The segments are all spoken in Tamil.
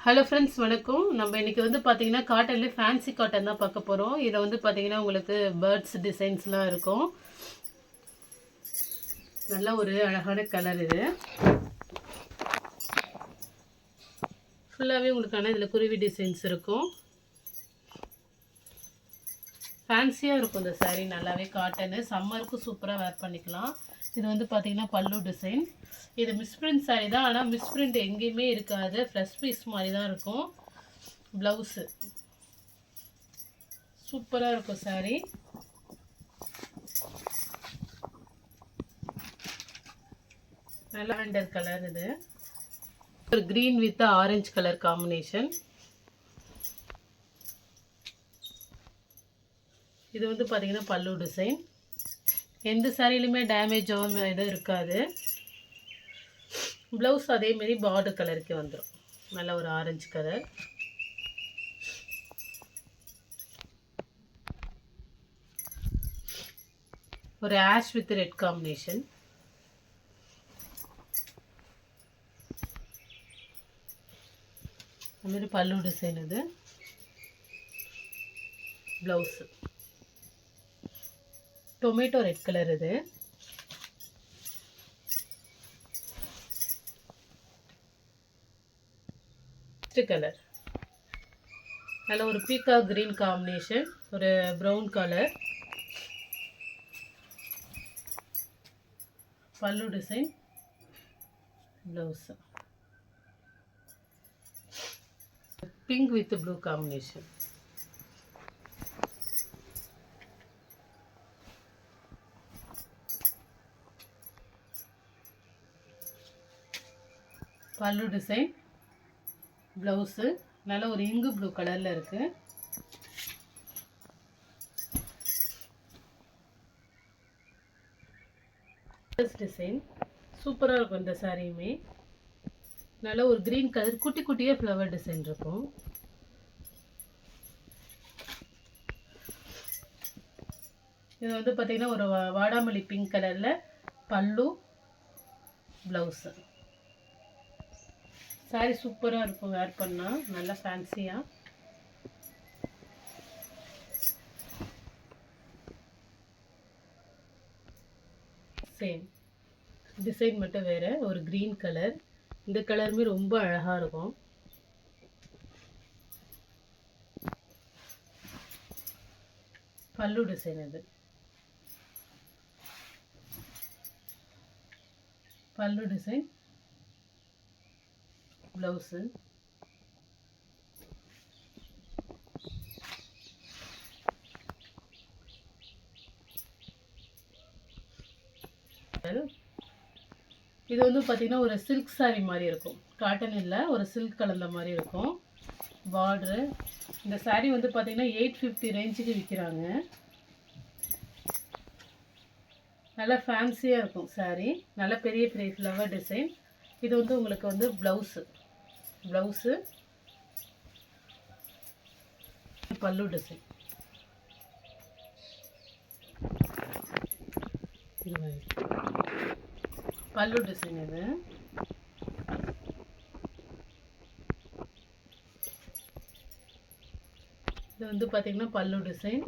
ஹலோ ஃப்ரெண்ட்ஸ், வணக்கம். நம்ம இன்றைக்கி வந்து பார்த்திங்கன்னா காட்டன்லேயே ஃபேன்சி காட்டன் தான் பார்க்க போகிறோம். இதில் வந்து பார்த்திங்கன்னா உங்களுக்கு பேர்ட்ஸ் டிசைன்ஸ்லாம் இருக்கும். நல்ல ஒரு அழகான கலர். இது ஃபுல்லாகவே உங்களுக்கான இதில் குருவி டிசைன்ஸ் இருக்கும். ஃபேன்சியாக இருக்கும் இந்த சாரீ. நல்லாவே காட்டனு, சம்மருக்கு சூப்பராக வேர் பண்ணிக்கலாம். இது வந்து பார்த்திங்கன்னா பல்லு டிசைன். இது மிஸ்பிரிண்ட் சாரீ தான், ஆனால் மிஸ்பிரிண்ட் எங்கேயுமே இருக்காது. ஃப்ளஷ் பீஸ் மாதிரி தான் இருக்கும். ப்ளவுஸு சூப்பராக இருக்கும் சாரீ. Lavender colour. இது ஒரு green with orange colour combination. இது வந்து பார்த்திங்கன்னா பல்லு டிசைன். எந்த சாரிலையுமே டேமேஜ் ஆகாமல் எதுவும் இருக்காது. ப்ளவுஸ் அதேமாரி பார்டர் கலருக்கு வந்துடும். நல்ல ஒரு ஆரஞ்சு கலர். ஒரு ஆஷ் வித் ரெட் காம்பினேஷன். அதுமாரி பல்லு டிசைன். இது ப்ளவுஸு டொமேட்டோ ரெட் கலர். இது கலர் நல்ல ஒரு பீகாக் கிரீன் காம்பினேஷன், ஒரு ப்ரௌன் கலர். பல்லு design, blouse pink with blue combination. பல்லு டிசைன், ப்ளவுஸு நல்ல ஒரு இங்கு ப்ளூ கலரில் இருக்குது. டிசைன் சூப்பராக இருக்கும் இந்த சாரியுமே. நல்ல ஒரு க்ரீன் கலர், குட்டி குட்டியாக ஃப்ளவர் டிசைன் இருக்கும். இது வந்து பார்த்திங்கன்னா ஒரு வாடாமல்லி பிங்க் கலரில் பல்லு, ப்ளவுஸு. சாரி சூப்பராக இருக்கும் வேர் பண்ணால், நல்லா ஃபேன்சியாக. சேம் டிசைன் மட்டும் வேறு, ஒரு க்ரீன் கலர். இந்த கலருமே ரொம்ப அழகாக இருக்கும். பல்லு டிசைன். இது பல்லு டிசைன், ப்ளவுஸு இது வந்து பார்த்திங்கன்னா ஒரு சில்க் சாரீ மாதிரி இருக்கும். காட்டன் இல்லை, ஒரு சில்க் கலந்த மாதிரி இருக்கும். பார்ட்ரு. இந்த சாரீ வந்து பார்த்திங்கன்னா 850 ரேஞ்சுக்கு விற்கிறாங்க. நல்லா ஃபேன்சியாக இருக்கும் சாரீ. நல்ல பெரிய பெரிய ஃப்ளவர் டிசைன். இது வந்து உங்களுக்கு வந்து ப்ளவுஸு பல்லு டிசைன். பல்லு டிசைன். இது வந்து பார்த்திங்கன்னா பல்லு டிசைன்.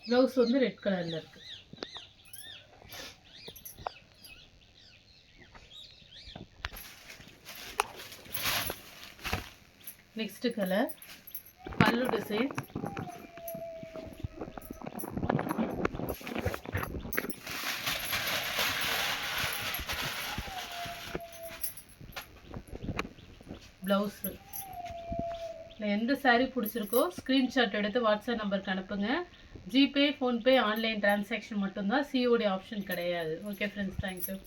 ப்ளவுஸ் வந்து ரெட் கலரில் இருக்குது. நெக்ஸ்ட் கலர், பல்லு டிசைன், ப்ளவுஸு. எந்த சாரீ பிடிச்சிருக்கோ ஸ்க்ரீன்ஷாட் எடுத்து வாட்ஸ்அப் நம்பருக்கு அனுப்புங்க. ஜிபே, ஃபோன்பே, ஆன்லைன் டிரான்சாக்ஷன் மட்டும்தான், சிஓடி ஆப்ஷன் கிடையாது. Okay friends, thank you.